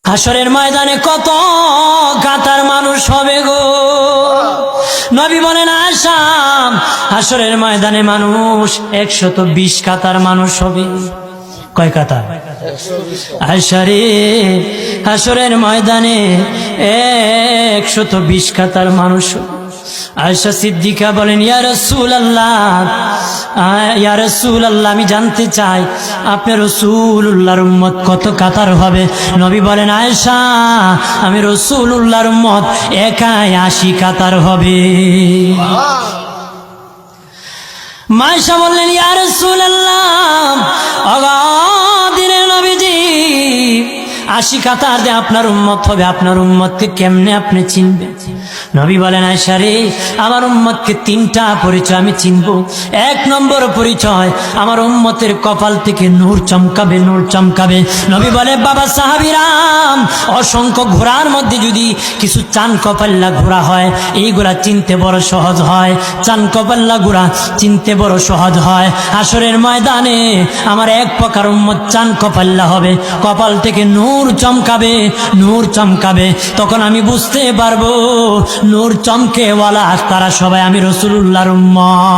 হাসরের ময়দানে কত কাতার মানুষ হবে গো। নবী বলেন আয়েশা, হাসরের ময়দানে মানুষ 120 কাতার মানুষ হবে। কয় কাতার? আয়েশা রে, হাসরের ময়দানে 120 কাতার মানুষ। আয়েশা সিদ্দিকা বলেন ইয়া রাসূলুল্লাহ, ইয়া রাসূলুল্লাহ, আমি জানতে চাই আপনার রাসূলুল্লাহর উম্মত কত কাতার হবে? নবী বলেন আয়েশা, আমি রাসূলুল্লাহর উম্মত একাই 80 কাতার হবে। আয়েশা বললেন ইয়া রাসূলুল্লাহ, দিনের নবীজি 80 কাতার দিয়ে আপনার উম্মত হবে, আপনার উম্মতকে কেমনে আপনি চিনবেন? নবী বলেন আয়েশা রে, আমার উম্মতকে 3টা পরিচয় আমি চিনব। 1 নম্বর পরিচয়, আমার উম্মতের কপাল থেকে নূর চমকাবে, নূর চমকাবে। নবী বলে বাবা সাহাবীরাম, অসংখ্য ঘোড়ার মধ্যে যদি কিছু চান কপাল্লা ঘোড়া হয়, এইগুলা চিনতে বড় সহজ হয়। চান কপাল্লা ঘোড়া চিনতে বড় সহজ হয়। হাসরের ময়দানে আমার এক প্রকার উম্মত চান কপাল্লা হবে, কপাল থেকে নূর চমকাবে, নূর চমকাবে। তখন আমি বুঝতে পারবো নূর চমকেওয়ালা তারা সবাই আমি রাসূলুল্লাহর উম্মত।